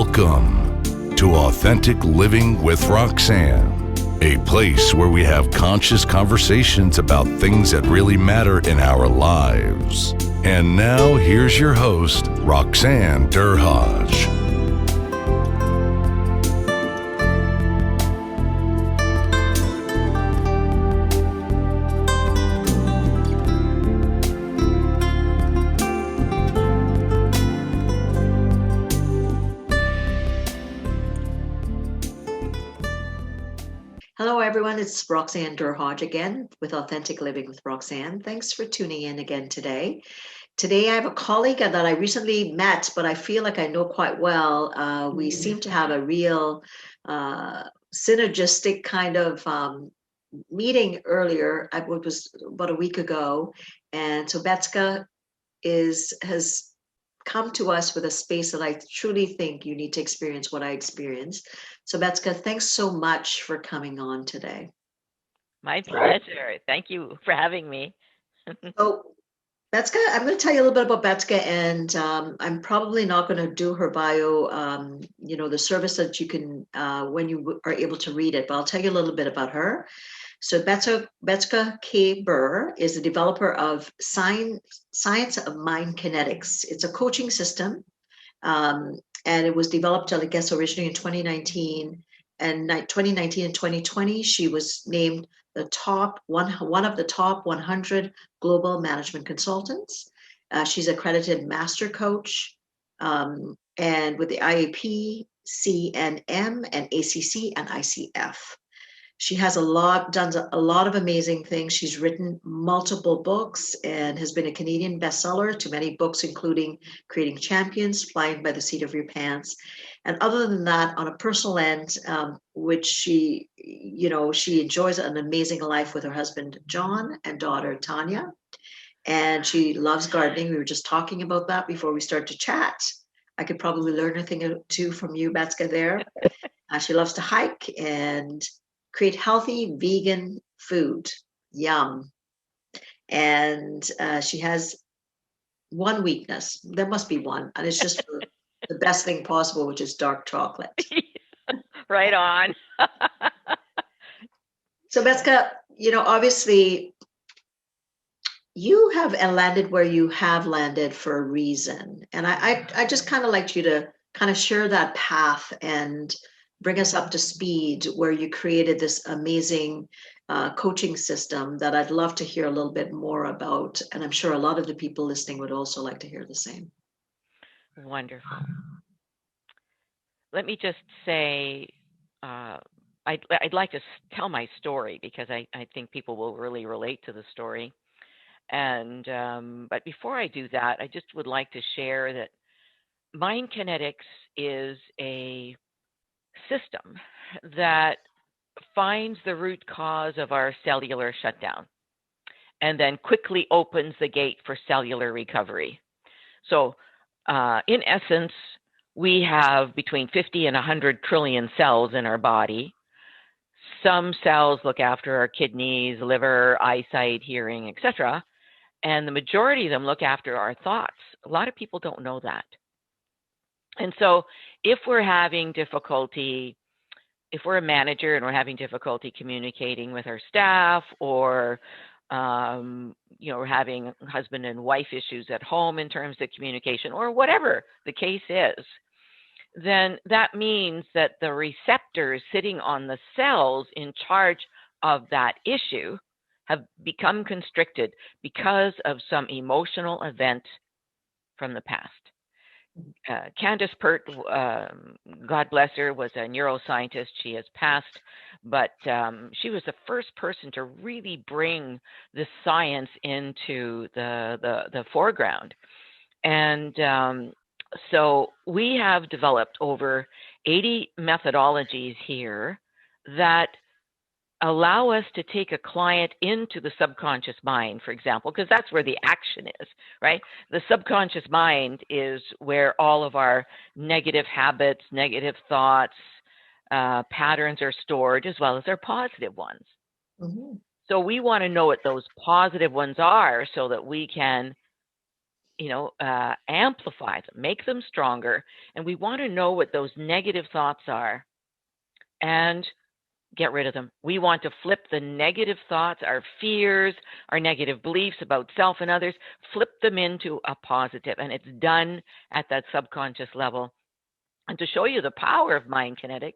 Welcome to Authentic Living with Roxanne, a place where we have conscious conversations about things that really matter in our lives. And now here's your host, Roxanne Durhaj. Hello, everyone. It's Roxanne Durhaj again with Authentic Living with Roxanne. Thanks for tuning in again today. Today, I have a colleague that I recently met, but I feel like I know quite well. We seem to have a real synergistic kind of meeting earlier. It was about a week ago. And so Betska has come to us with a space that I truly think you need to experience what I experienced. So Betska, thanks so much for coming on today. My pleasure. Thank you for having me. So Betska, I'm going to tell you a little bit about Betska, and I'm probably not going to do her bio, the service that you can, when you are able to read it, but I'll tell you a little bit about her. So Betska K-Burr is a developer of Science of Mind Kinetics. It's a coaching system, and it was developed, I guess, originally in 2019. And 2019 and 2020, she was named one of the top 100 global management consultants. She's accredited master coach, and with the IAP, CNM, and ACC and ICF. She has done a lot of amazing things. She's written multiple books and has been a Canadian bestseller to many books, including Creating Champions, Flying by the Seat of Your Pants. And other than that, on a personal end, which she enjoys an amazing life with her husband, John, and daughter, Tanya. And she loves gardening. We were just talking about that before we started to chat. I could probably learn a thing or two from you, Betska, there. She loves to hike and create healthy vegan food. Yum. And she has one weakness. There must be one. And it's just the best thing possible, which is dark chocolate. Right on. So Betska, obviously you have landed where you have landed for a reason. And I just kind of like you to kind of share that path and bring us up to speed where you created this amazing coaching system that I'd love to hear a little bit more about. And I'm sure a lot of the people listening would also like to hear the same. Wonderful. Let me just say, I'd like to tell my story because I think people will really relate to the story. And but before I do that, I just would like to share that mind kinetics is a system that finds the root cause of our cellular shutdown and then quickly opens the gate for cellular recovery. So in essence, we have between 50 and 100 trillion cells in our body. Some cells look after our kidneys, liver, eyesight, hearing, etc. And the majority of them look after our thoughts. A lot of people don't know that. And so if we're having difficulty, if we're a manager and we're having difficulty communicating with our staff, or we're having husband and wife issues at home in terms of communication, or whatever the case is, then that means that the receptors sitting on the cells in charge of that issue have become constricted because of some emotional event from the past. Candace Pert, God bless her, was a neuroscientist. She has passed, but she was the first person to really bring the science into the foreground. And so we have developed over 80 methodologies here that allow us to take a client into the subconscious mind, for example, because that's where the action is, right? The subconscious mind is where all of our negative habits, negative thoughts, patterns are stored, as well as our positive ones. Mm-hmm. So we want to know what those positive ones are so that we can amplify them, make them stronger. And we want to know what those negative thoughts are and get rid of them. We want to flip the negative thoughts, our fears, our negative beliefs about self and others, flip them into a positive. And it's done at that subconscious level. And to show you the power of mind kinetics,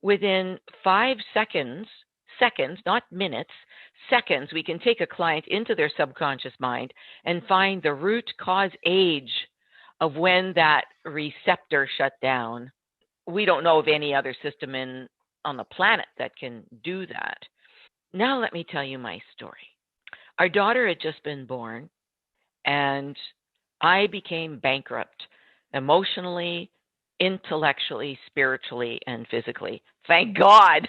within 5 seconds, not minutes, seconds, we can take a client into their subconscious mind and find the root cause age of when that receptor shut down. We don't know of any other system on the planet that can do that. Now let me tell you my story. Our daughter had just been born, and I became bankrupt emotionally, intellectually, spiritually, and physically. Thank God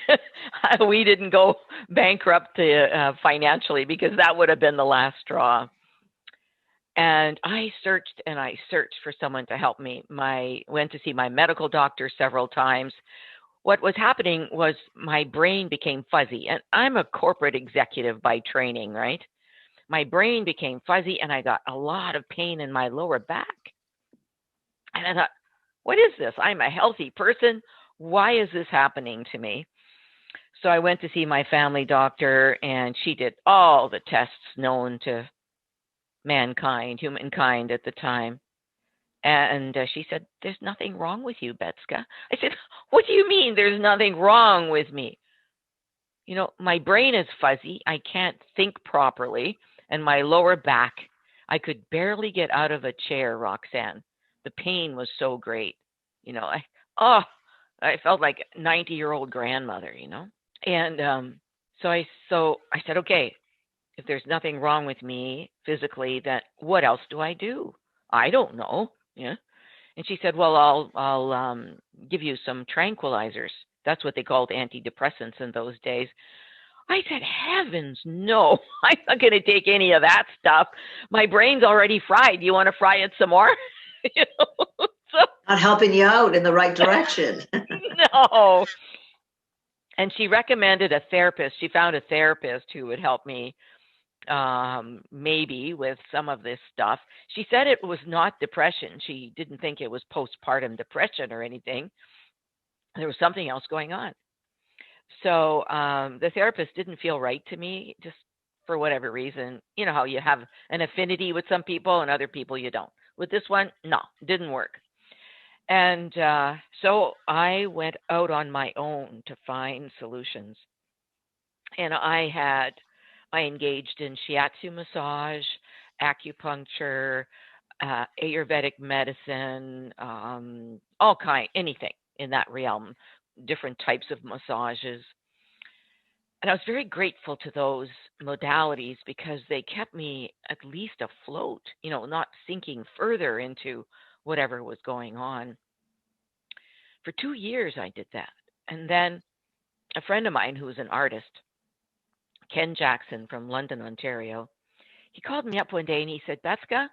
we didn't go bankrupt financially, because that would have been the last straw. And I searched and I searched for someone to help me. Went to see my medical doctor several times. What was happening was my brain became fuzzy. And I'm a corporate executive by training, right? My brain became fuzzy and I got a lot of pain in my lower back. And I thought, what is this? I'm a healthy person. Why is this happening to me? So I went to see my family doctor, and she did all the tests known to humankind at the time. And she said, there's nothing wrong with you, Betska. I said, what do you mean there's nothing wrong with me? My brain is fuzzy. I can't think properly. And my lower back, I could barely get out of a chair, Roxanne. The pain was so great. I felt like a 90-year-old grandmother, And so I said, okay, if there's nothing wrong with me physically, then what else do I do? I don't know. Yeah. And she said, well, I'll give you some tranquilizers. That's what they called antidepressants in those days. I said, heavens, no, I'm not going to take any of that stuff. My brain's already fried. You want to fry it some more? So, not helping you out in the right direction. No. And she recommended a therapist. She found a therapist who would help me maybe with some of this stuff. She said it was not depression. She didn't think it was postpartum depression or anything. There was something else going on. So the therapist didn't feel right to me, just for whatever reason. You know how you have an affinity with some people and other people you don't. With this one, no, didn't work. And so I went out on my own to find solutions. And I engaged in shiatsu massage, acupuncture, Ayurvedic medicine, anything in that realm, different types of massages. And I was very grateful to those modalities because they kept me at least afloat, not sinking further into whatever was going on. For 2 years, I did that. And then a friend of mine who was an artist, Ken Jackson from London, Ontario, he called me up one day and he said, Betska,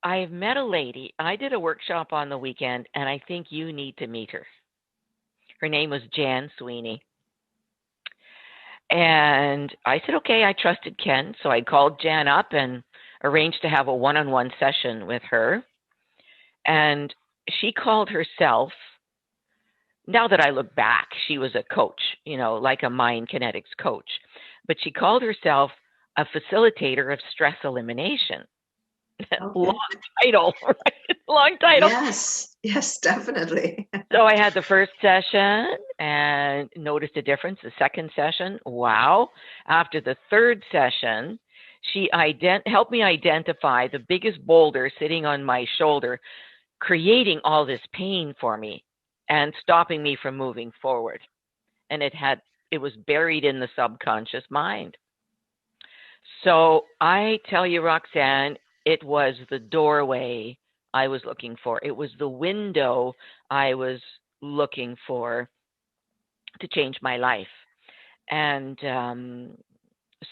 I've met a lady. I did a workshop on the weekend, and I think you need to meet her. Her name was Jan Sweeney. And I said, okay, I trusted Ken. So I called Jan up and arranged to have a one-on-one session with her. And she called herself, now that I look back, she was a coach, like a mind kinetics coach. But she called herself a facilitator of stress elimination. Okay. Long title, right? Long title. Yes, definitely. So I had the first session and noticed a difference. The second session, wow. After the third session, she helped me identify the biggest boulder sitting on my shoulder, creating all this pain for me and stopping me from moving forward. And it was buried in the subconscious mind. So I tell you, Roxanne, it was the doorway I was looking for. It was the window I was looking for to change my life. And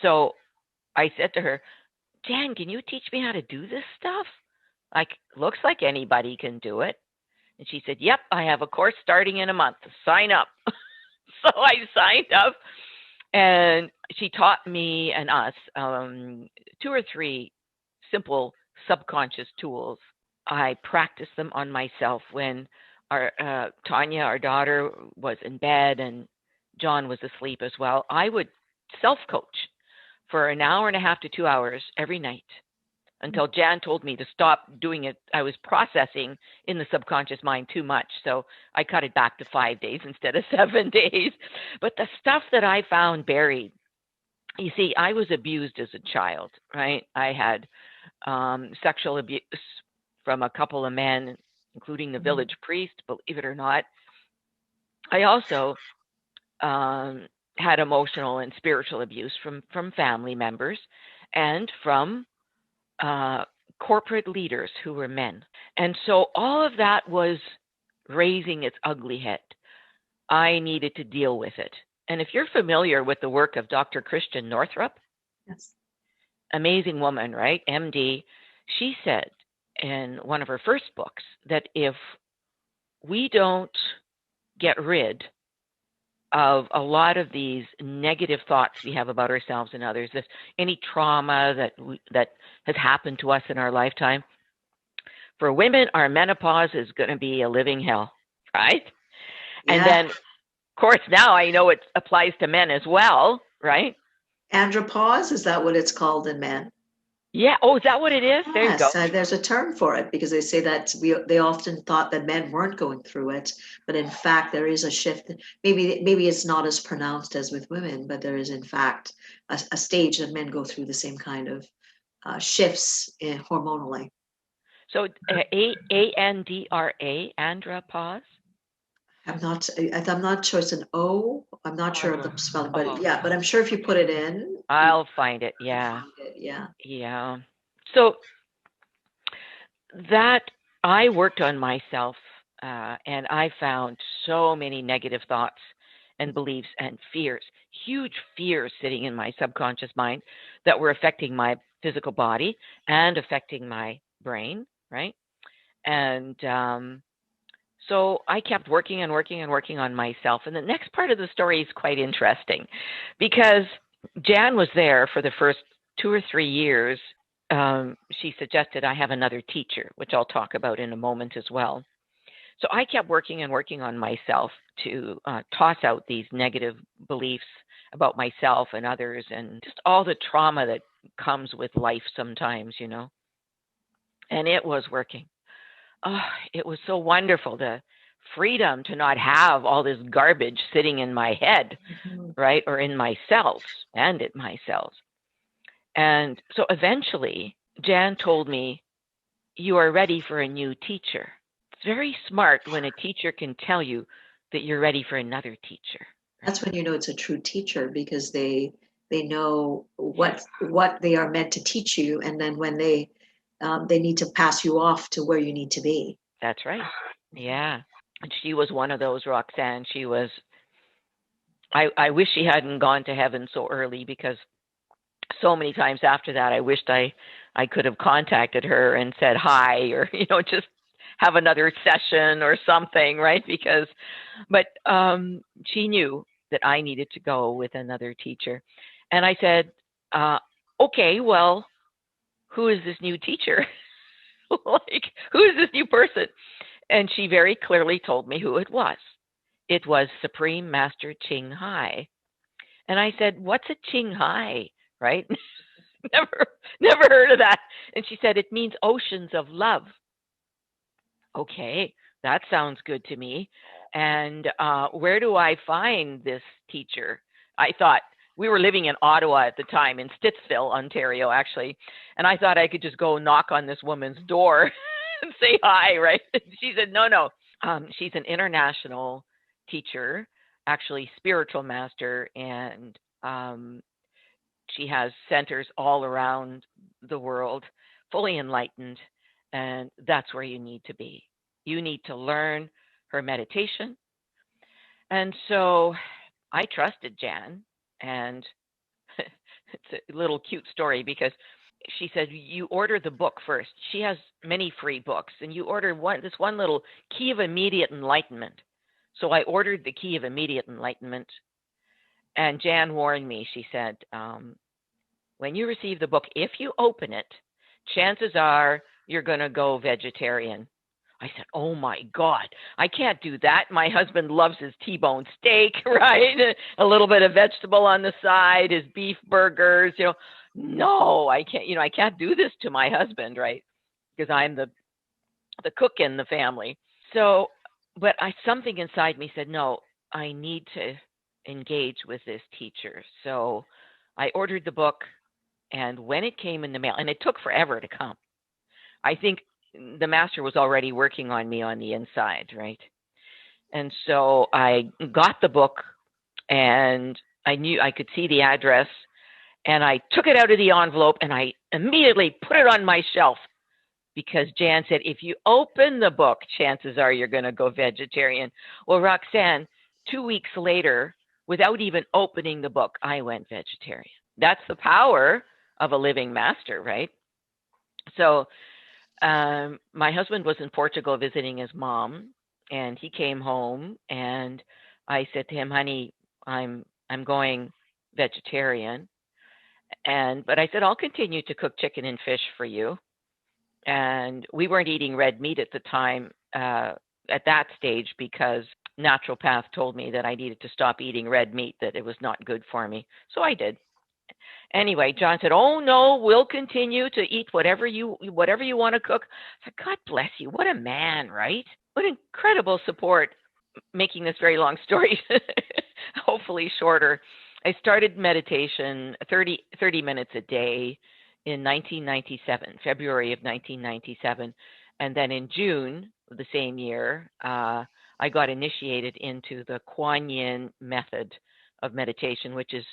so I said to her, Jan, can you teach me how to do this stuff? Looks like anybody can do it. And she said, yep, I have a course starting in a month. Sign up. So I signed up, and she taught me and us 2 or 3 simple subconscious tools. I practiced them on myself when Tanya, our daughter, was in bed and John was asleep as well. I would self-coach for an hour and a half to 2 hours every night until Jan told me to stop doing it. I was processing in the subconscious mind too much. So I cut it back to 5 days instead of 7 days. But the stuff that I found buried, you see, I was abused as a child, right? I had sexual abuse from a couple of men, including the village priest, believe it or not. I also had emotional and spiritual abuse from family members and from corporate leaders who were men. And so all of that was raising its ugly head. I needed to deal with it. And if you're familiar with the work of Dr. Christian Northrup, Yes. amazing woman, right? MD, she said in one of her first books that if we don't get rid of a lot of these negative thoughts we have about ourselves and others, if any trauma that has happened to us in our lifetime, for women, our menopause is going to be a living hell, right? Yeah. And then, of course, now I know it applies to men as well, right? Andropause, is that what it's called in men? Yeah. Oh, is that what it is? There you go. Yes, there's a term for it because they say that they often thought that men weren't going through it, but in fact there is a shift. Maybe it's not as pronounced as with women, but there is in fact a stage that men go through the same kind of shifts hormonally. So ANDRA, andropause. I'm not sure it's an O. I'm not sure of the spelling, but yeah, but I'm sure if you put it in, I'll find it. you'll Yeah. find it. Yeah. Yeah. So that I worked on myself and I found so many negative thoughts and beliefs and fears, huge fears sitting in my subconscious mind that were affecting my physical body and affecting my brain, right? And so I kept working and working and working on myself. And the next part of the story is quite interesting because Jan was there for the first 2 or 3 years. She suggested I have another teacher, which I'll talk about in a moment as well. So I kept working and working on myself to toss out these negative beliefs about myself and others and just all the trauma that comes with life sometimes, you know. And it was working. Oh, it was so wonderful, the freedom to not have all this garbage sitting in my head, right, or in my cells and in my cells. And so eventually, Jan told me, you are ready for a new teacher. It's very smart when a teacher can tell you that you're ready for another teacher. That's when you know it's a true teacher because they know what they are meant to teach you, and then when they need to pass you off to where you need to be. That's right. Yeah. And she was one of those, Roxanne. She was, I wish she hadn't gone to heaven so early because so many times after that, I wished I could have contacted her and said hi or, you know, just have another session or something, right? But she knew that I needed to go with another teacher. And I said, okay, well, who is this new teacher? Like, who is this new person? And she very clearly told me who it was. It was Supreme Master Ching Hai. And I said, what's a Ching Hai, right? never heard of that. And she said, it means oceans of love. Okay, that sounds good to me. And where do I find this teacher? I thought, we were living in Ottawa at the time, in Stittsville, Ontario, actually. And I thought I could just go knock on this woman's door and say hi, right? She said, no. She's an international teacher, actually spiritual master, and she has centers all around the world, fully enlightened, and that's where you need to be. You need to learn her meditation. And so I trusted Jan, and it's a little cute story because she said, you order the book first. She has many free books, and you order this one little Key of Immediate Enlightenment. So I ordered the Key of Immediate Enlightenment, and Jan warned me. She said, when you receive the book, if you open it, chances are you're going to go vegetarian. I said, oh my God, I can't do that. My husband loves his T-bone steak, right? A little bit of vegetable on the side, his beef burgers, No, I can't, I can't do this to my husband, right? Because I'm the cook in the family. So, but something inside me said, no, I need to engage with this teacher. So I ordered the book, and when it came in the mail, and it took forever to come, I think the master was already working on me on the inside, right? And so I got the book, and I knew I could see the address, and I took it out of the envelope, and I immediately put it on my shelf, because Jan said, if you open the book, chances are you're going to go vegetarian. Well, Roxanne, 2 weeks later, without even opening the book, I went vegetarian. That's the power of a living master, right? So my husband was in Portugal visiting his mom, and he came home, and I said to him, honey, I'm going vegetarian. But I said, I'll continue to cook chicken and fish for you. And we weren't eating red meat at the time, at that stage, because naturopath told me that I needed to stop eating red meat, that it was not good for me. So I did. Anyway, John said, oh no, we'll continue to eat whatever you want to cook. I said, God bless you. What a man, right? What incredible support. Making this very long story, hopefully shorter. I started meditation 30 minutes a day in 1997, February of 1997. And then in June of the same year, I got initiated into the Kuan Yin method of meditation, which is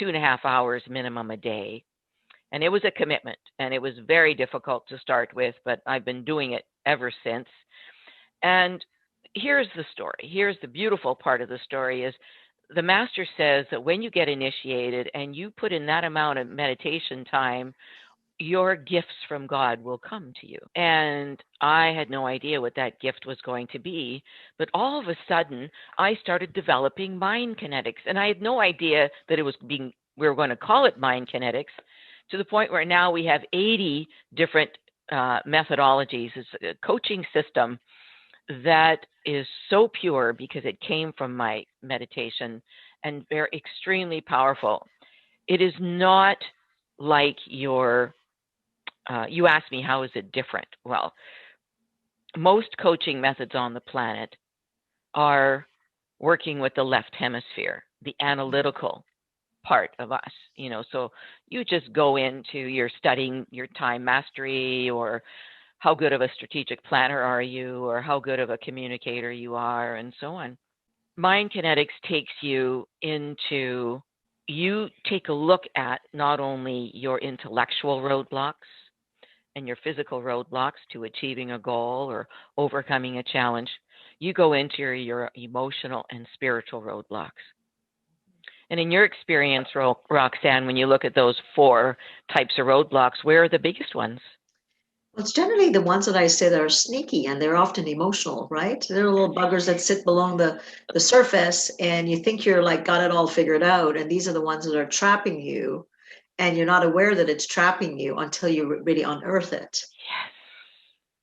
2.5 hours minimum a day. And it was a commitment, and it was very difficult to start with, but I've been doing it ever since. And here's the story. Here's the beautiful part of the story is the master says that when you get initiated and you put in that amount of meditation time, your gifts from God will come to you. And I had no idea what that gift was going to be, but all of a sudden I started developing mind kinetics, and I had no idea that we were going to call it mind kinetics, to the point where now we have 80 different methodologies. It's a coaching system that is so pure because it came from my meditation, and they're extremely powerful. It is not like you asked me, how is it different? Well, most coaching methods on the planet are working with the left hemisphere, the analytical part of us, so you just go into you're studying your time mastery, or how good of a strategic planner are you, or how good of a communicator you are, and so on. Mind kinetics takes you into, you take a look at not only your intellectual roadblocks and your physical roadblocks to achieving a goal or overcoming a challenge, you go into your emotional and spiritual roadblocks. And in your experience, Roxanne, when you look at those 4 types of roadblocks, where are the biggest ones? Well, it's generally the ones that I say that are sneaky, and they're often emotional, right? They're little buggers that sit below the surface, and you think you're like got it all figured out. And these are the ones that are trapping you, and you're not aware that it's trapping you until you really unearth it. Yes,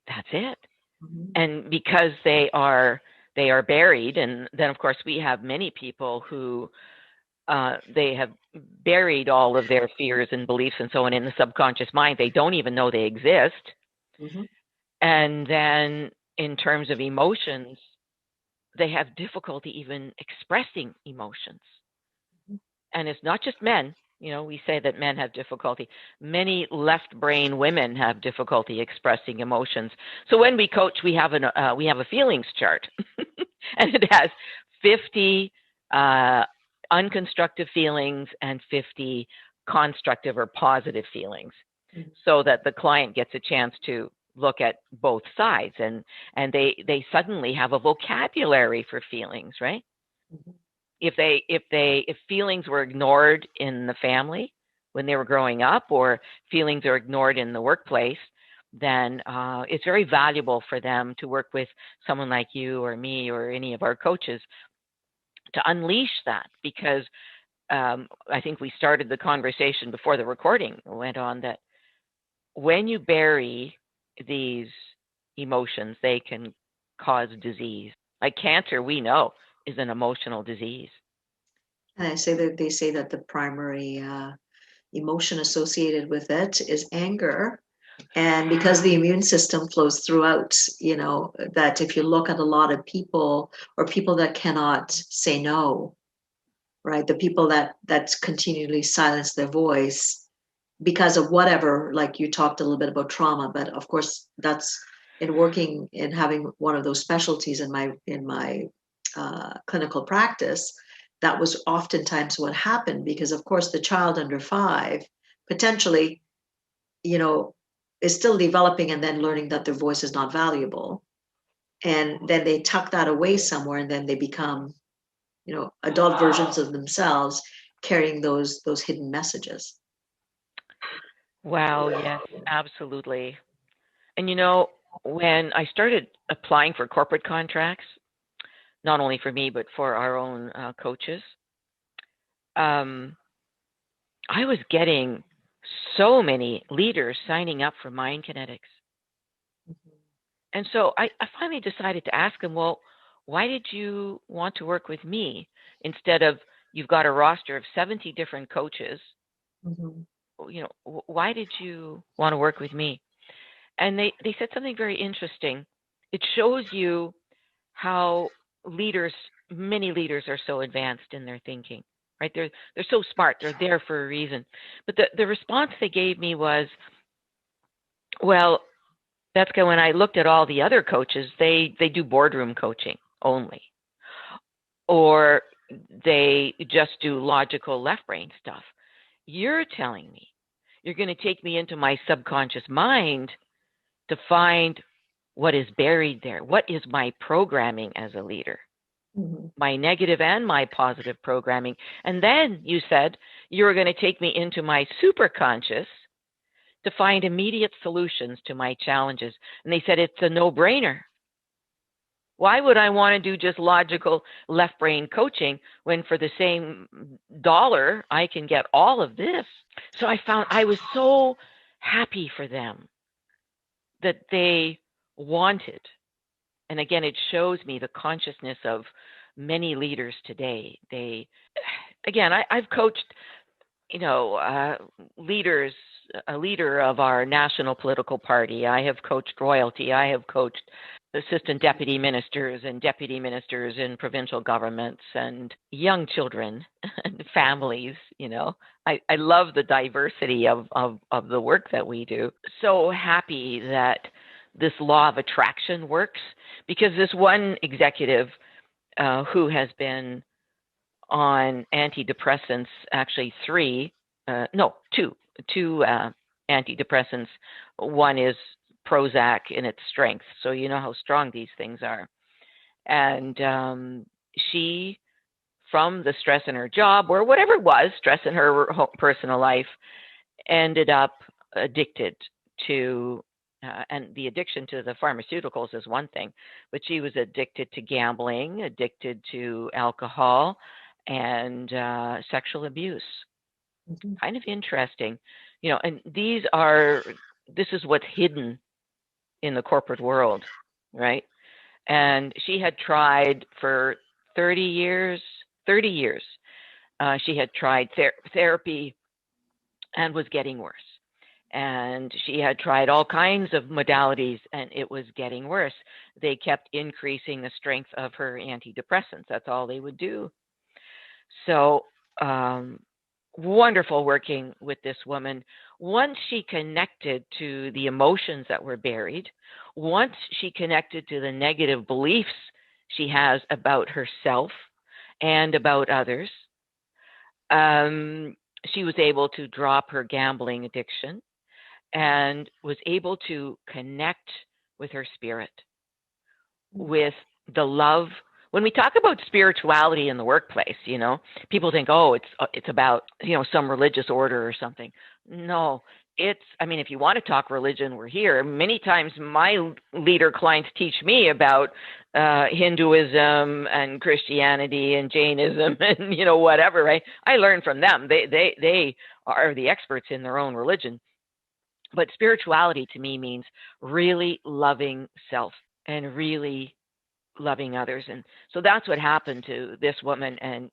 that's it. Mm-hmm. And because they are buried, and then of course we have many people who they have buried all of their fears and beliefs and so on in the subconscious mind. They don't even know they exist. Mm-hmm. And then in terms of emotions, they have difficulty even expressing emotions. Mm-hmm. And it's not just men. We say that men have difficulty. Many left brain women have difficulty expressing emotions. So when we coach, we have a feelings chart, and it has 50 unconstructive feelings and 50 constructive or positive feelings, mm-hmm. so that the client gets a chance to look at both sides, and they suddenly have a vocabulary for feelings, right? Mm-hmm. If feelings were ignored in the family when they were growing up, or feelings are ignored in the workplace, then it's very valuable for them to work with someone like you or me or any of our coaches to unleash that, because I think we started the conversation before the recording went on, that when you bury these emotions, they can cause disease. Like cancer, we know, is an emotional disease. And they say that the primary emotion associated with it is anger. And because the immune system flows throughout, that if you look at a lot of people or people that cannot say no, right? The people that continually silence their voice because of whatever, like you talked a little bit about trauma, but of course that's in working in having one of those specialties in my clinical practice. That was oftentimes what happened because of course the child under 5 potentially, is still developing and then learning that their voice is not valuable. And then they tuck that away somewhere and then they become, adult versions of themselves carrying those hidden messages. Wow, yes, absolutely. And when I started applying for corporate contracts, not only for me, but for our own coaches, I was getting so many leaders signing up for Mind Kinetics. And so I finally decided to ask them, well, why did you want to work with me instead of you've got a roster of 70 different coaches? Mm-hmm. Why did you want to work with me? And they said something very interesting. It shows you how many leaders are so advanced in their thinking, right? They're so smart. They're there for a reason. But the response they gave me was, well, Betska, when I looked at all the other coaches, they do boardroom coaching only, or they just do logical left brain stuff. You're telling me you're going to take me into my subconscious mind to find what is buried there. What is my programming as a leader? Mm-hmm. My negative and my positive programming. And then you said you were going to take me into my superconscious to find immediate solutions to my challenges. And they said it's a no-brainer. Why would I want to do just logical left brain coaching when for the same dollar I can get all of this? So I was so happy for them that they wanted. And again, it shows me the consciousness of many leaders today. I've coached, leaders, a leader of our national political party. I have coached royalty. I have coached assistant deputy ministers and deputy ministers in provincial governments and young children and families. I love the diversity of the work that we do. So happy that this law of attraction works, because this one executive who has been on antidepressants, actually two antidepressants. One is Prozac in its strength, so you know how strong these things are. And she, from the stress in her job or whatever it was, stress in her personal life, ended up addicted to, and the addiction to the pharmaceuticals is one thing, but she was addicted to gambling, addicted to alcohol, and sexual abuse. Mm-hmm. Kind of interesting, and this is what's hidden in the corporate world, right? And she had tried for 30 years, she had tried therapy and was getting worse. And she had tried all kinds of modalities and it was getting worse. They kept increasing the strength of her antidepressants. That's all they would do. So wonderful working with this woman. Once she connected to the emotions that were buried, once she connected to the negative beliefs she has about herself and about others, she was able to drop her gambling addiction and was able to connect with her spirit, with the love. When we talk about spirituality in the workplace, people think, oh, it's about, some religious order or something. No, if you want to talk religion, we're here. Many times my leader clients teach me about Hinduism and Christianity and Jainism and, whatever, right? I learn from them. They are the experts in their own religion. But spirituality to me means really loving self and really loving others. And so that's what happened to this woman, and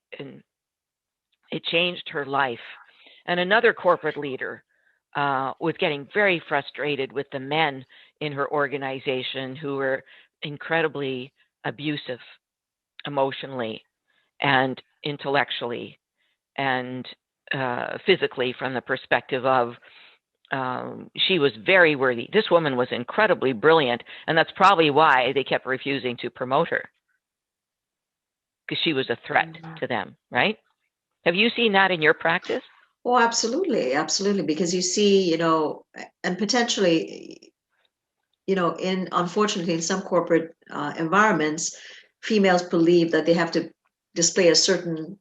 it changed her life. And another corporate leader was getting very frustrated with the men in her organization who were incredibly abusive emotionally and intellectually and physically, from the perspective of she was very worthy. This woman was incredibly brilliant, and that's probably why they kept refusing to promote her, because she was a threat to them, right? Have you seen that in your practice? Oh, absolutely, absolutely. Because you see, and potentially, unfortunately, in some corporate environments, females believe that they have to display a certain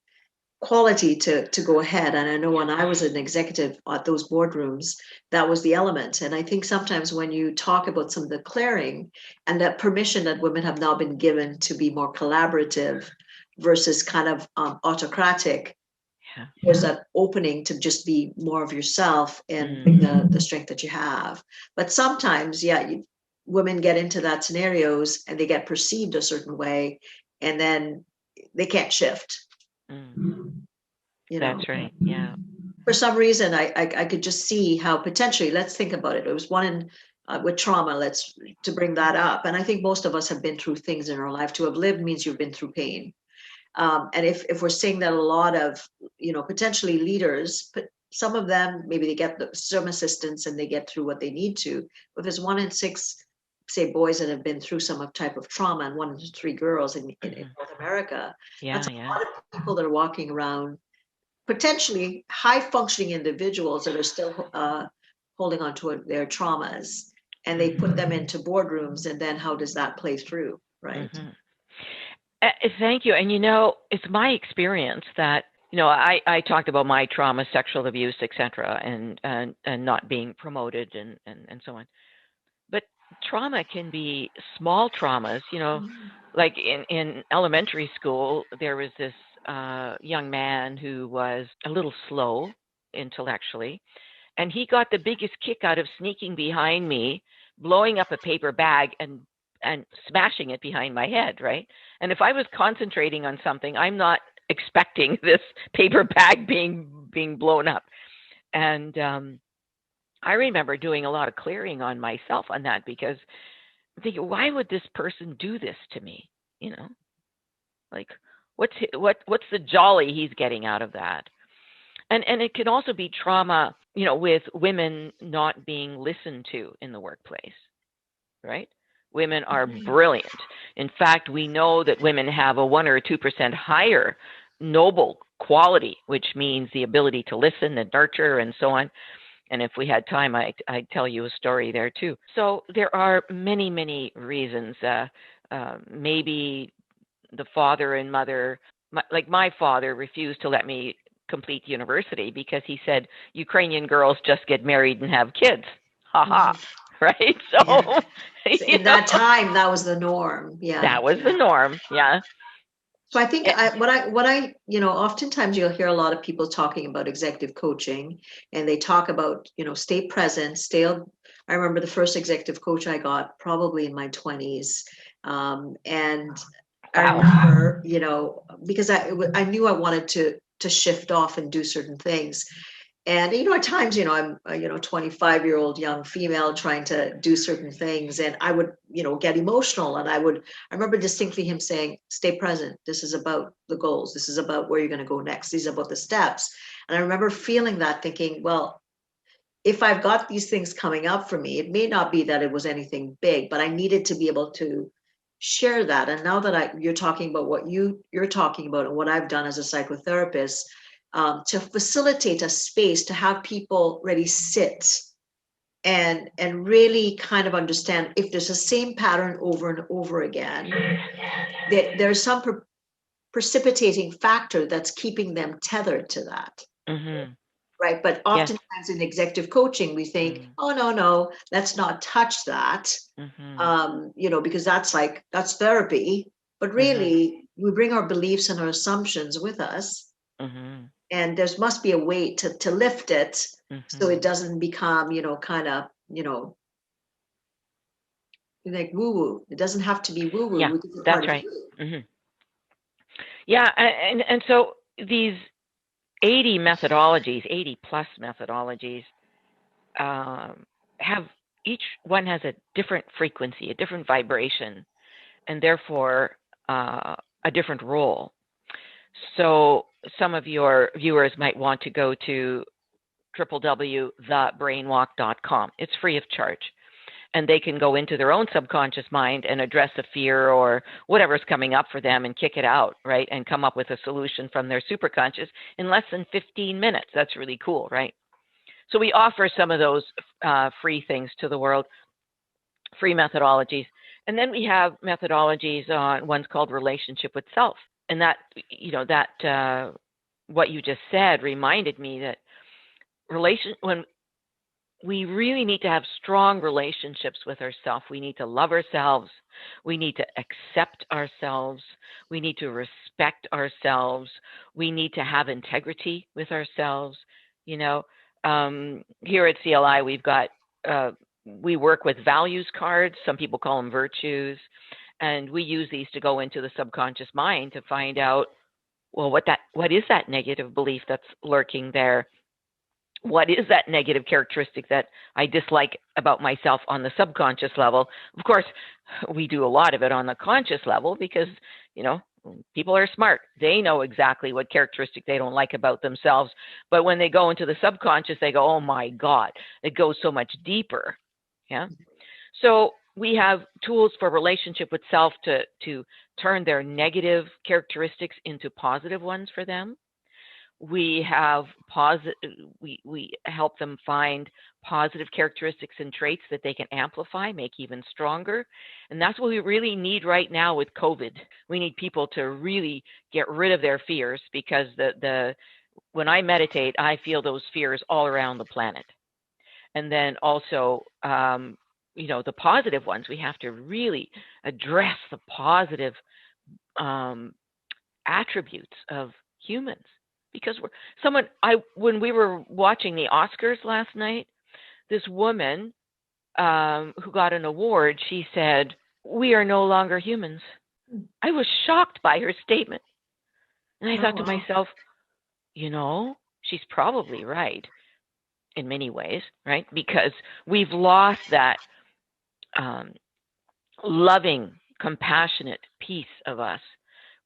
quality to go ahead. And I know when I was an executive at those boardrooms, that was the element. And I think sometimes when you talk about some of the clearing and that permission that women have now been given to be more collaborative versus kind of autocratic, there's that opening to just be more of yourself and bring the strength that you have. But sometimes, women get into that scenarios and they get perceived a certain way, and then they can't shift. That's right. Yeah. For some reason, I could just see how potentially, let's think about it. It was one with trauma, to bring that up. And I think most of us have been through things in our life. To have lived means you've been through pain. And if we're seeing that a lot of, potentially leaders, but some of them, maybe they get some assistance and they get through what they need to. But there's 1 in 6, say, boys that have been through some type of trauma, and 1 in 3 girls in North America. That's a lot of people that are walking around, potentially high functioning individuals that are still holding on to their traumas, and they put them into boardrooms. And then how does that play through? Right. Thank you. And, it's my experience that, I talked about my trauma, sexual abuse, etc., and not being promoted and so on. But trauma can be small traumas, like in elementary school, there was this young man who was a little slow intellectually, and he got the biggest kick out of sneaking behind me, blowing up a paper bag and smashing it behind my head, right? And if I was concentrating on something, I'm not expecting this paper bag being blown up. And I remember doing a lot of clearing on myself on that, because I'm thinking, why would this person do this to me? Like what's the jolly he's getting out of that? And it can also be trauma, with women not being listened to in the workplace, right? Women are brilliant. In fact, we know that women have a 1 or 2% higher noble quality, which means the ability to listen and nurture and so on. And if we had time, I'd tell you a story there too. So there are many, many reasons. Maybe the father and mother, like my father, refused to let me complete university because he said, Ukrainian girls just get married and have kids. Ha ha. Right? So in that time, that was the norm. Yeah. That was the norm. Yeah. So I think what I oftentimes you'll hear a lot of people talking about executive coaching, and they talk about, stay present, I remember the first executive coach I got probably in my 20s. And I remember, because I knew I wanted to shift off and do certain things. And, at times, I'm a, 25-year-old young female trying to do certain things. And I would, get emotional. And I remember distinctly him saying, stay present. This is about the goals. This is about where you're going to go next. These are about the steps. And I remember feeling that, thinking, well, if I've got these things coming up for me, it may not be that it was anything big, but I needed to be able to share that. And now that you're talking about what you're talking about and what I've done as a psychotherapist, to facilitate a space to have people really sit and really kind of understand if there's the same pattern over and over again, that there's some precipitating factor that's keeping them tethered to that. Right. But oftentimes in executive coaching, we think, oh, no, let's not touch that, because that's therapy. But really, we bring our beliefs and our assumptions with us. And there must be a way to lift it So it doesn't become, kind of, like woo-woo. It doesn't have to be woo-woo. Yeah, that's right. Yeah, and so these 80 methodologies, 80 plus methodologies, have each one has a different frequency, a different vibration, and therefore a different role. So some of your viewers might want to go to www.thebrainwalk.com. It's free of charge. And they can go into their own subconscious mind and address a fear or whatever's coming up for them and kick it out, right? And come up with a solution from their superconscious in less than 15 minutes. That's really cool, right? So we offer some of those free things to the world, free methodologies. And then we have methodologies on one's called relationship with self. And that, what you just said reminded me that when we really need to have strong relationships with ourselves. We need to love ourselves. We need to accept ourselves. We need to respect ourselves. We need to have integrity with ourselves. Here at CLI, we've got, we work with values cards. Some people call them virtues. And we use these to go into the subconscious mind to find out, well, what is that negative belief that's lurking there? What is that negative characteristic that I dislike about myself on the subconscious level? Of course, we do a lot of it on the conscious level because, people are smart. They know exactly what characteristic they don't like about themselves. But when they go into the subconscious, they go, oh my God, it goes so much deeper. Yeah. So we have tools for relationship with self to turn their negative characteristics into positive ones for them. We have we help them find positive characteristics and traits that they can amplify, make even stronger. And that's what we really need right now with COVID. We need people to really get rid of their fears because when I meditate, I feel those fears all around the planet. And then also, the positive ones, we have to really address the positive attributes of humans. Because when we were watching the Oscars last night, this woman who got an award, she said, "We are no longer humans." I was shocked by her statement. And I thought to myself, she's probably right in many ways, right? Because we've lost that loving, compassionate piece of us.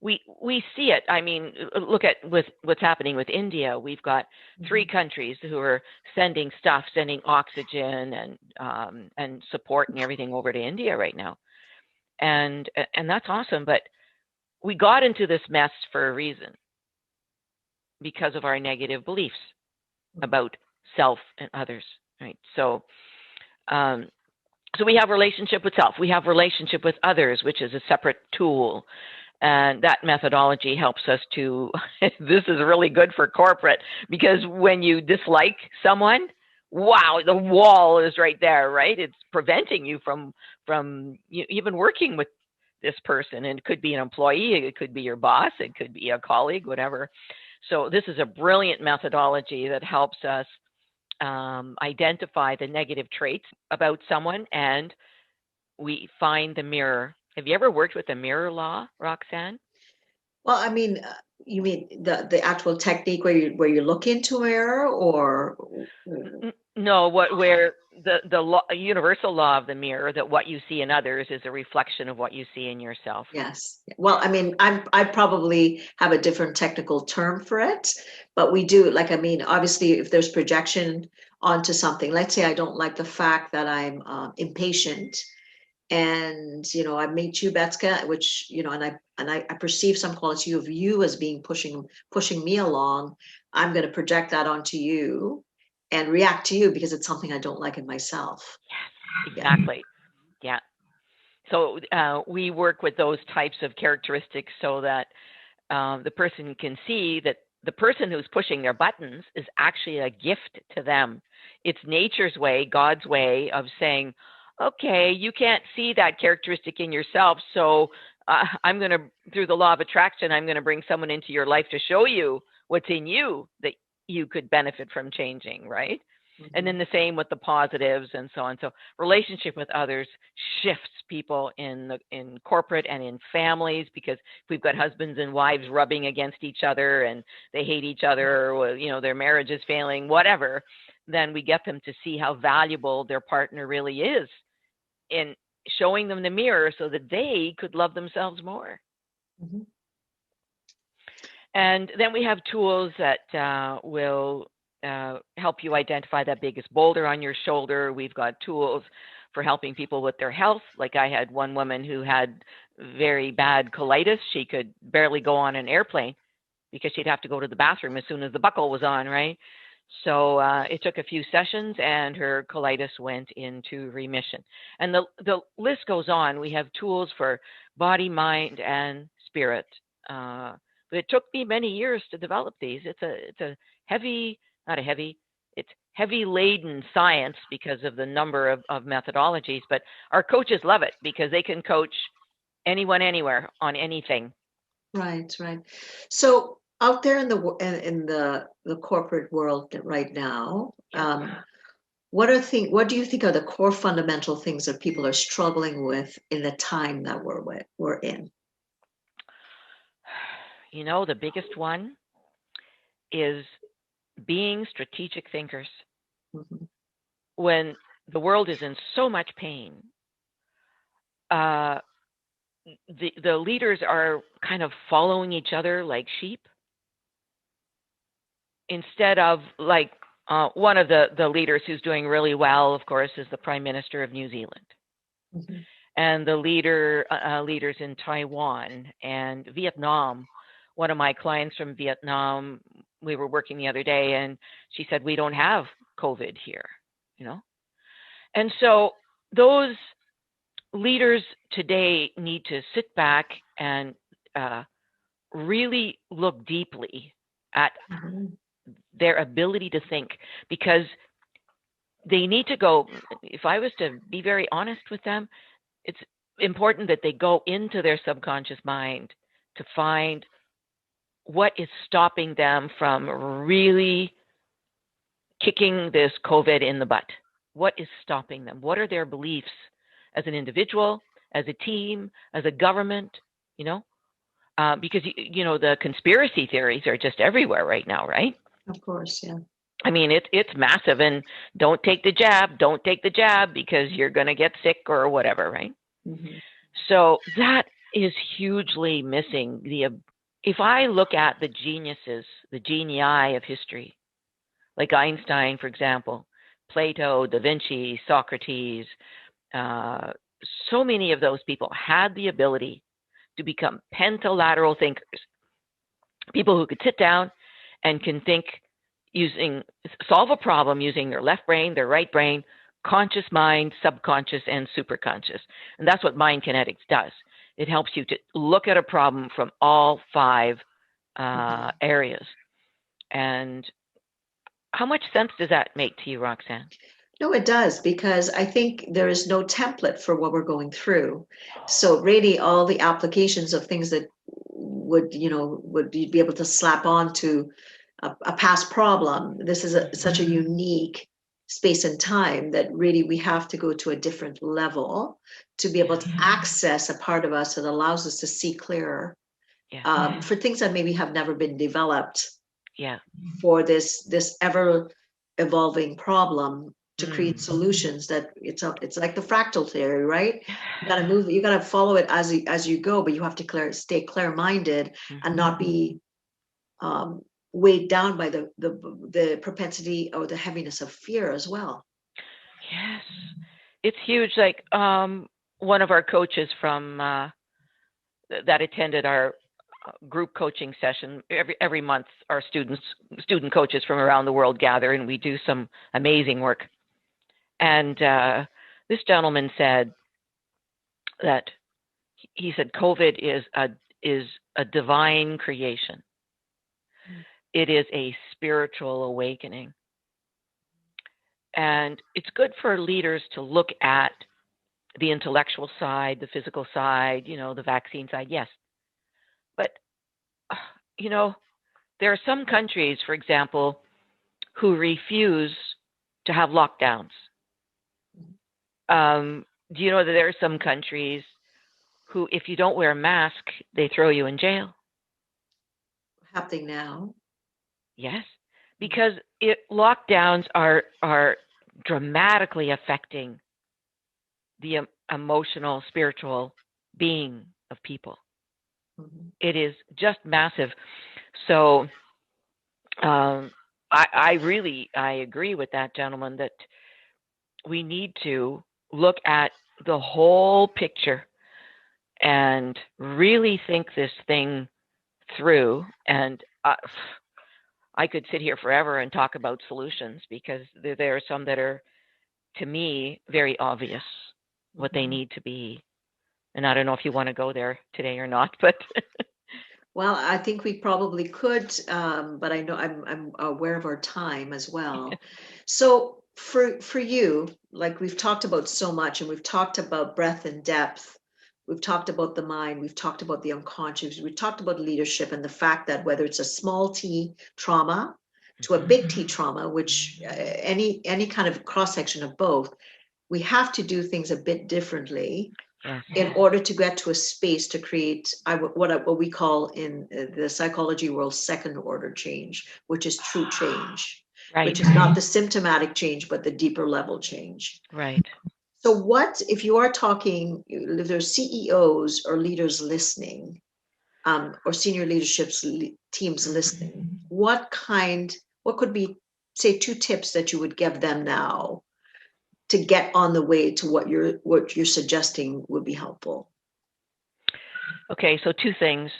We see it. I mean, look at with what's happening with India. We've got 3 countries who are sending oxygen and support and everything over to India right now, and that's awesome. But we got into this mess for a reason, because of our negative beliefs about self and others, right? So we have relationship with self. We have relationship with others, which is a separate tool. And that methodology helps us to, this is really good for corporate, because when you dislike someone, wow, the wall is right there, right? It's preventing you from even working with this person. And it could be an employee, it could be your boss, it could be a colleague, whatever. So this is a brilliant methodology that helps us identify the negative traits about someone, and we find the mirror. Have you ever worked with the mirror law, Roxanne? Well, I mean, you mean the actual technique where you look into a mirror, or no? Where the law, universal law of the mirror, that what you see in others is a reflection of what you see in yourself. Yes. Well, I mean, I probably have a different technical term for it, but we do, obviously, if there's projection onto something, let's say I don't like the fact that I'm impatient. And I meet you, Betska, which and I perceive some quality of you as being pushing me along. I'm going to project that onto you and react to you because it's something I don't like in myself. Yes, exactly. Yeah. So we work with those types of characteristics so that the person can see that the person who's pushing their buttons is actually a gift to them. It's nature's way, God's way of saying, okay, you can't see that characteristic in yourself, so I'm through the law of attraction, I'm going to bring someone into your life to show you what's in you that you could benefit from changing, right? Mhm. And then the same with the positives and so on. So relationship with others shifts people in corporate and in families, because if we've got husbands and wives rubbing against each other and they hate each other, or, you know, their marriage is failing, whatever, then we get them to see how valuable their partner really is in showing them the mirror so that they could love themselves more. Mhm. And then we have tools that will help you identify that biggest boulder on your shoulder. We've got tools for helping people with their health. Like I had one woman who had very bad colitis. She could barely go on an airplane because she'd have to go to the bathroom as soon as the buckle was on, right? So it took a few sessions and her colitis went into remission. And the list goes on. We have tools for body, mind, and spirit. But it took me many years to develop these. It's a heavy, not a heavy, it's heavy laden science because of the number of methodologies, but our coaches love it because they can coach anyone, anywhere on anything. Right, right. So out there in the corporate world right now, what do you think are the core fundamental things that people are struggling with in the time that we're in? You know, the biggest one is being strategic thinkers. Mhm. When the world is in so much pain, the leaders are kind of following each other like sheep, instead of like one of the leaders who's doing really well, of course, is the Prime Minister of New Zealand. Mhm. And the leaders in Taiwan and Vietnam. One of my clients from Vietnam, we were working the other day, and she said, we don't have COVID here, you know? And so those leaders today need to sit back and really look deeply at Mhm. their ability to think, because they need to go, if I was to be very honest with them, it's important that they go into their subconscious mind to find what is stopping them from really kicking this COVID in the butt. What is stopping them? What are their beliefs as an individual, as a team, as a government, you know? Because, you know, the conspiracy theories are just everywhere right now, right? Of course, yeah. I mean, it's massive. And don't take the jab because you're going to get sick or whatever, right? Mhm. So that is hugely missing. If I look at the geniuses, the genii of history, like Einstein, for example, Plato, Da Vinci, Socrates, so many of those people had the ability to become pentalateral thinkers, people who could sit down and can solve a problem using their left brain, their right brain, conscious mind, subconscious, and superconscious. And that's what mind kinetics does. It helps you to look at a problem from all five areas. And how much sense does that make to you, Roxanne? No, it does, because I think there is no template for what we're going through. So really all the applications of things that would you be able to slap on to a past problem. This is such a unique space and time that really we have to go to a different level to be able to access a part of us that allows us to see clearer for things that maybe have never been developed for this ever evolving problem, to create solutions that it's like the fractal theory, right? You got to follow it as you go, but you have to stay clear-minded and not be weighed down by the propensity or the heaviness of fear as well. Yes, it's huge. Like one of our coaches from that attended our group coaching session every month. Our student coaches from around the world gather, and we do some amazing work. And this gentleman said that he said COVID is a divine creation. It is a spiritual awakening. And it's good for leaders to look at the intellectual side, the physical side, the vaccine side, yes. But, there are some countries, for example, who refuse to have lockdowns. Do you know that there are some countries who, if you don't wear a mask, they throw you in jail? Happening now. Yes, because lockdowns are dramatically affecting the emotional, spiritual being of people. Mhm. It is just massive. So I agree with that gentleman that we need to look at the whole picture and really think this thing through. And I could sit here forever and talk about solutions, because there are some that are, to me, very obvious what they need to be. And I don't know if you want to go there today or not, but Well, I think we probably could, but I know I'm aware of our time as well. So for you, like we've talked about so much, and we've talked about breadth and depth. We've talked about the mind. We've talked about the unconscious. We've talked about leadership and the fact that whether it's a small T trauma to a big T trauma, which any kind of cross section of both, we have to do things a bit differently in order to get to a space to create what we call in the psychology world second order change, which is true change, right, which is not the symptomatic change, but the deeper level change. right. So what, if you are talking, if there's CEOs or leaders listening, or senior leaderships teams listening, what could be, say, 2 tips that you would give them now to get on the way to what you're suggesting would be helpful? Okay, so 2 things.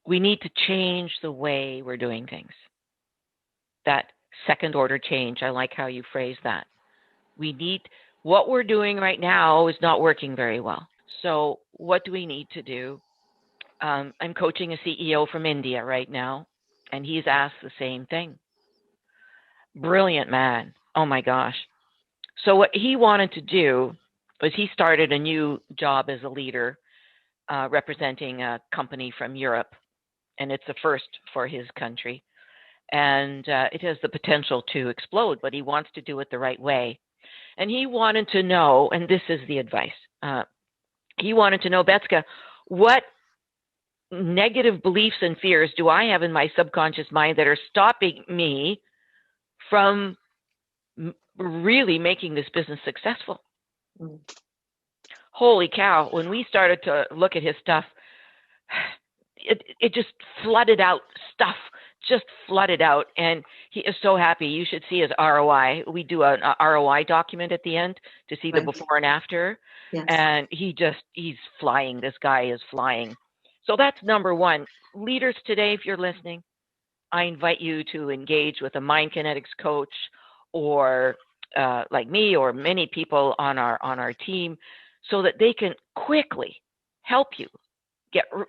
We need to change the way we're doing things. That second order change, I like how you phrase that. What we're doing right now is not working very well. So what do we need to do? I'm coaching a CEO from India right now, and he's asked the same thing. Brilliant man. Oh my gosh. So what he wanted to do was he started a new job as a leader, representing a company from Europe, and it's a first for his country. And it has the potential to explode, but he wants to do it the right way. And he wanted to know, and this is the advice, he wanted to know, Betska, what negative beliefs and fears do I have in my subconscious mind that are stopping me from really making this business successful? Mm. Holy cow, when we started to look at his stuff, it just flooded out stuff, just flooded out. And he is so happy. You should see his ROI. We do an ROI document at the end to see the before and after. Yes. And he's flying. This guy is flying. So that's number 1. Leaders today, if you're listening, I invite you to engage with a mind kinetics coach, or like me, or many people on our team, so that they can quickly help you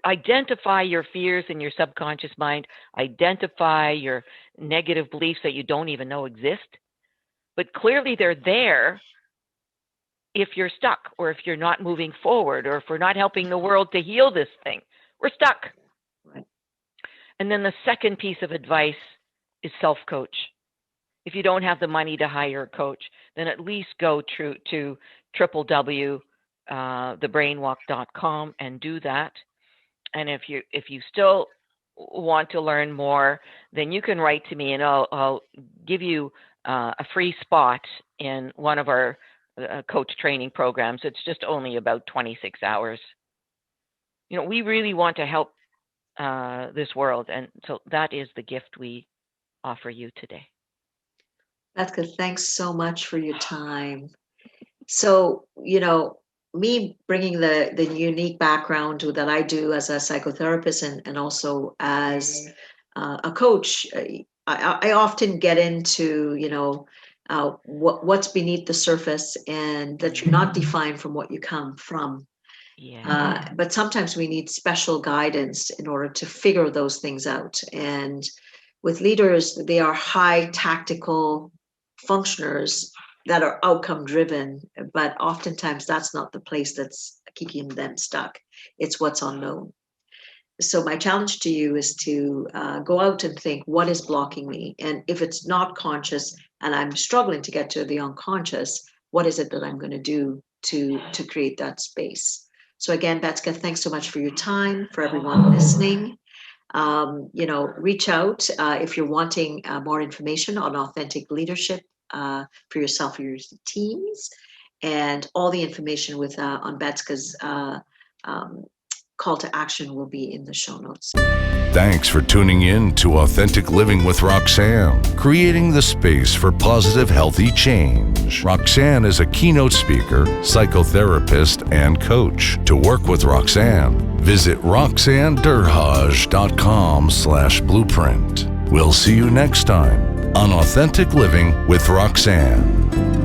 identify your fears in your subconscious mind, identify your negative beliefs that you don't even know exist. But clearly they're there if you're stuck, or if you're not moving forward, or if we're not helping the world to heal this thing. We're stuck. Right. And then the second piece of advice is self-coach. If you don't have the money to hire a coach, then at least go to www.thebrainwalk.com and do that. And if you still want to learn more, then you can write to me, and I'll give you a free spot in one of our coach training programs. It's just only about 26 hours. We really want to help this world, and so that is the gift we offer you today. That's good. Thanks so much for your time. So, me bringing the unique background that I do as a psychotherapist and also as a coach, I often get into, what's beneath the surface, and that you're not defined from what you come from. Yeah. But sometimes we need special guidance in order to figure those things out. And with leaders, they are high tactical functioners that are outcome driven, but oftentimes that's not the place that's keeping them stuck. It's what's unknown. So my challenge to you is to go out and think, what is blocking me? And if it's not conscious and I'm struggling to get to the unconscious, what is it that I'm going to do to create that space? So again, Betska, thanks so much for your time, for everyone listening. Reach out if you're wanting more information on authentic leadership for yourself or your teams, and all the information on Betska's call to action will be in the show notes. Thanks for tuning in to Authentic Living with Roxanne, creating the space for positive, healthy change. Roxanne is a keynote speaker, psychotherapist, and coach. To work with Roxanne, visit roxannederhage.com/blueprint. We'll see you next time on Authentic Living with Roxanne.